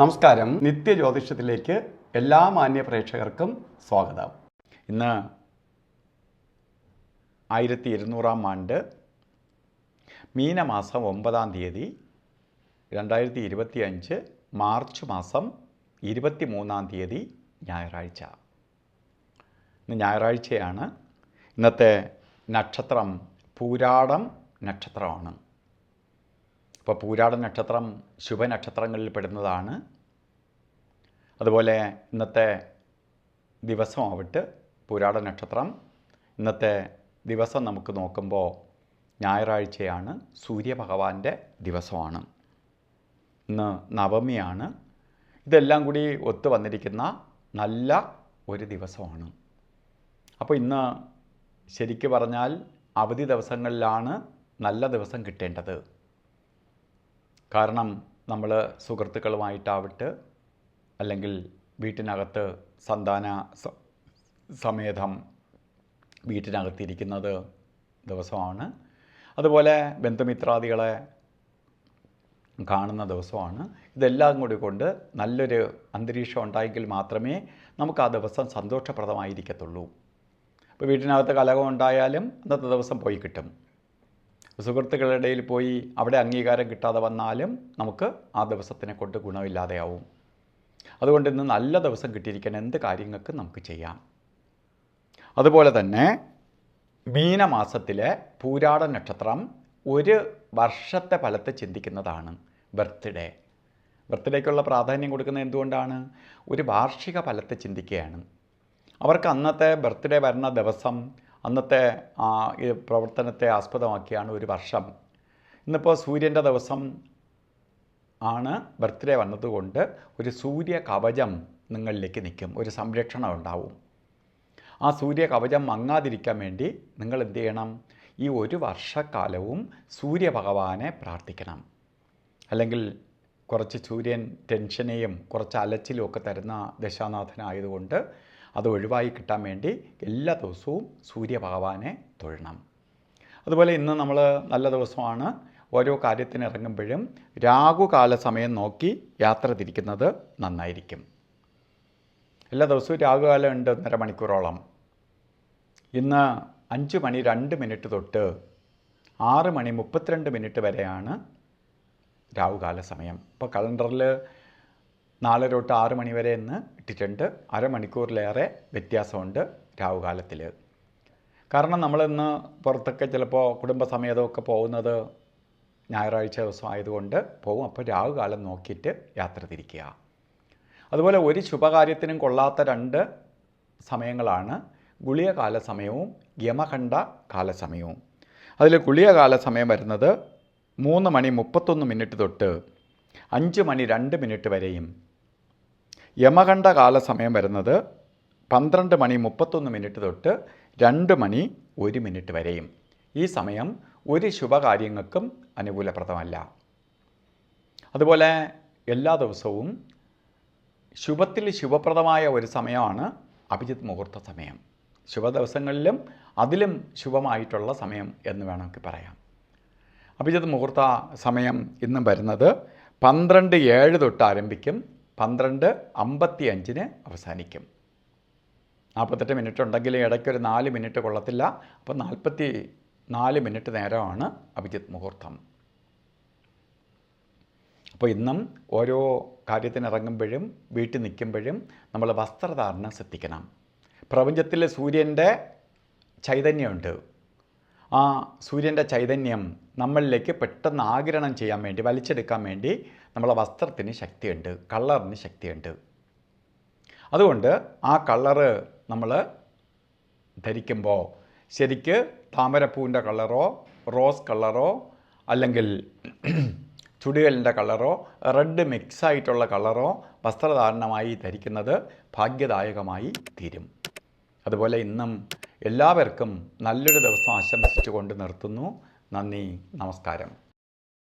നമസ്കാരം. നിത്യജ്യോതിഷത്തിലേക്ക് എല്ലാ മാന്യ പ്രേക്ഷകർക്കും സ്വാഗതം. ഇന്ന് 1200 ആണ്ട് മീനമാസം 9-ാം തീയതി 2025 മാർച്ച് മാസം 23-ാം തീയതി ഞായറാഴ്ച. ഇന്ന് ഞായറാഴ്ചയാണ്. ഇന്നത്തെ നക്ഷത്രം പൂരാടം നക്ഷത്രമാണ്. അപ്പോൾ പൂരാടം നക്ഷത്രം ശുഭനക്ഷത്രങ്ങളിൽ പെടുന്നതാണ്. അതുപോലെ ഇന്നത്തെ ദിവസമാവട്ടെ പൂരാട നക്ഷത്രം. ഇന്നത്തെ ദിവസം നമുക്ക് നോക്കുമ്പോൾ ഞായറാഴ്ചയാണ്, സൂര്യഭഗവാന്റെ ദിവസമാണ്. ഇന്ന് നവമിയാണ്. ഇതെല്ലാം കൂടി ഒത്തു വന്നിരിക്കുന്ന നല്ല ഒരു ദിവസമാണ്. അപ്പോൾ ഇന്ന് ശരിക്ക് പറഞ്ഞാൽ അവധി ദിവസങ്ങളിലാണ് നല്ല ദിവസം കിട്ടേണ്ടത്. കാരണം നമ്മൾ സുഹൃത്തുക്കളുമായിട്ടാവട്ടെ, അല്ലെങ്കിൽ വീട്ടിനകത്ത് സന്താന സമേതം വീട്ടിനകത്തിരിക്കുന്നത് ദിവസമാണ്. അതുപോലെ ബന്ധുമിത്രാദികളെ കാണുന്ന ദിവസമാണ്. ഇതെല്ലാം കൂടി കൊണ്ട് നല്ലൊരു അന്തരീക്ഷം ഉണ്ടായെങ്കിൽ മാത്രമേ നമുക്ക് ആ ദിവസം സന്തോഷപ്രദമായിരിക്കത്തുള്ളൂ. ഇപ്പോൾ വീട്ടിനകത്ത് കലഹം ഉണ്ടായാലും അന്നത്തെ ദിവസം പോയി കിട്ടും. സുഹൃത്തുക്കളുടെ ഇടയിൽ പോയി അവിടെ അംഗീകാരം കിട്ടാതെ വന്നാലും നമുക്ക് ആ ദിവസത്തിനെ കൊണ്ട് ഗുണമില്ലാതെയാവും. അതുകൊണ്ട് ഇന്ന് നല്ല ദിവസം കിട്ടിയിരിക്കാൻ എന്ത് കാര്യങ്ങൾക്ക് നമുക്ക് ചെയ്യാം. അതുപോലെ തന്നെ മീനമാസത്തിലെ പൂരാട നക്ഷത്രം ഒരു വർഷത്തെ ഫലത്തെ ചിന്തിക്കുന്നതാണ്. ബർത്ത്ഡേക്കുള്ള പ്രാധാന്യം കൊടുക്കുന്നത് എന്തുകൊണ്ടാണ്? ഒരു വാർഷിക ഫലത്തെ ചിന്തിക്കുകയാണ്. അവർക്ക് അന്നത്തെ ബർത്ത്ഡേ വരുന്ന ദിവസം, അന്നത്തെ ഈ പ്രവർത്തനത്തെ ആസ്പദമാക്കിയാണ് ഒരു വർഷം. ഇന്നിപ്പോൾ സൂര്യൻ്റെ ദിവസം ആണ് ബർത്ത്ഡേ വന്നതുകൊണ്ട് ഒരു സൂര്യ കവചം നിങ്ങളിലേക്ക് നിൽക്കും, ഒരു സംരക്ഷണം ഉണ്ടാവും. ആ സൂര്യ കവചം മങ്ങാതിരിക്കാൻ വേണ്ടി നിങ്ങൾ എന്ത് ചെയ്യണം? ഈ ഒരു വർഷക്കാലവും സൂര്യഭഗവാനെ പ്രാർത്ഥിക്കണം. അല്ലെങ്കിൽ കുറച്ച് സൂര്യൻ ടെൻഷനെയും കുറച്ച് അലച്ചിലും ഒക്കെ തരുന്ന ദശാനാഥനായതുകൊണ്ട് അത് ഒഴിവായി കിട്ടാൻ വേണ്ടി എല്ലാ ദിവസവും സൂര്യഭഗവാനെ തൊഴണം. അതുപോലെ ഇന്ന് നമ്മൾ നല്ല ദിവസമാണ്. ഓരോ കാര്യത്തിന് ഇറങ്ങുമ്പോഴും രാഹുകാല സമയം നോക്കി യാത്ര തിരിക്കുന്നത് നന്നായിരിക്കും. എല്ലാ ദിവസവും രാഹുകാലം ഉണ്ട് 1.5 മണിക്കൂറോളം. ഇന്ന് 5:02 തൊട്ട് 6:32 വരെയാണ് രാഹുകാല സമയം. ഇപ്പോൾ കലണ്ടറിൽ 4 തൊട്ട് 6 മണി വരെ എന്ന് ഇട്ടിട്ടുണ്ട്. അരമണിക്കൂറിലേറെ വ്യത്യാസമുണ്ട് രാഹുകാലത്തിൽ. കാരണം നമ്മളിന്ന് പുറത്തൊക്കെ ചിലപ്പോൾ കുടുംബസമേതമൊക്കെ പോകുന്നത് ഞായറാഴ്ച ദിവസം ആയതുകൊണ്ട് പോകും. അപ്പോൾ രാഹുകാലം നോക്കിയിട്ട് യാത്ര തിരിക്കുക. അതുപോലെ ഒരു ശുഭകാര്യത്തിനും കൊള്ളാത്ത 2 സമയങ്ങളാണ് ഗുളികകാല സമയവും യമകണ്ഠ കാലസമയവും. അതിൽ ഗുളികകാല സമയം വരുന്നത് 3:31 തൊട്ട് 5:02 വരെയും, യമകണ്ഠ കാല സമയം വരുന്നത് 12:31 തൊട്ട് 2:01 വരെയും. ഈ സമയം ഒരു ശുഭകാര്യങ്ങൾക്കും അനുകൂലപ്രദമല്ല. അതുപോലെ എല്ലാ ദിവസവും ശുഭത്തിൽ ശുഭപ്രദമായ ഒരു സമയമാണ് അഭിജിത്ത് മുഹൂർത്ത സമയം. ശുഭദിവസങ്ങളിലും അതിലും ശുഭമായിട്ടുള്ള സമയം എന്ന് വേണമെങ്കിൽ പറയാം. അഭിജിത്ത് മുഹൂർത്ത സമയം ഇന്നും വരുന്നത് 12:07 തൊട്ട് ആരംഭിക്കും, 12:55 അവസാനിക്കും. 48 മിനിറ്റ് ഉണ്ടെങ്കിൽ ഇടയ്ക്കൊരു 4 മിനിറ്റ് കൊള്ളത്തില്ല. അപ്പോൾ 44 മിനിറ്റ് നേരമാണ് അഭിജിത്ത് മുഹൂർത്തം. അപ്പോൾ ഇന്നും ഓരോ കാര്യത്തിനിറങ്ങുമ്പോഴും വീട്ടിൽ നിൽക്കുമ്പോഴും നമ്മൾ വസ്ത്രധാരണം ശ്രദ്ധിക്കണം. പ്രപഞ്ചത്തിൽ സൂര്യൻ്റെ ചൈതന്യമുണ്ട്. ആ സൂര്യൻ്റെ ചൈതന്യം നമ്മളിലേക്ക് പെട്ടെന്ന് ആഗിരണം ചെയ്യാൻ വേണ്ടി, വലിച്ചെടുക്കാൻ വേണ്ടി നമ്മളെ വസ്ത്രത്തിന് ശക്തിയുണ്ട്, കളറിന് ശക്തിയുണ്ട്. അതുകൊണ്ട് ആ കളറ് നമ്മൾ ധരിക്കുമ്പോൾ ശരിക്ക് താമരപ്പൂവിൻ്റെ കളറോ റോസ് കളറോ അല്ലെങ്കിൽ ചുടികലിൻ്റെ കളറോ റെഡ് മിക്സായിട്ടുള്ള കളറോ വസ്ത്രധാരണമായി ധരിക്കുന്നത് ഭാഗ്യദായകമായി തീരും. അതുപോലെ ഇന്നും എല്ലാവർക്കും നല്ലൊരു ദിവസം ആശംസിച്ചുകൊണ്ട് നിർത്തുന്നു. നന്ദി, നമസ്കാരം.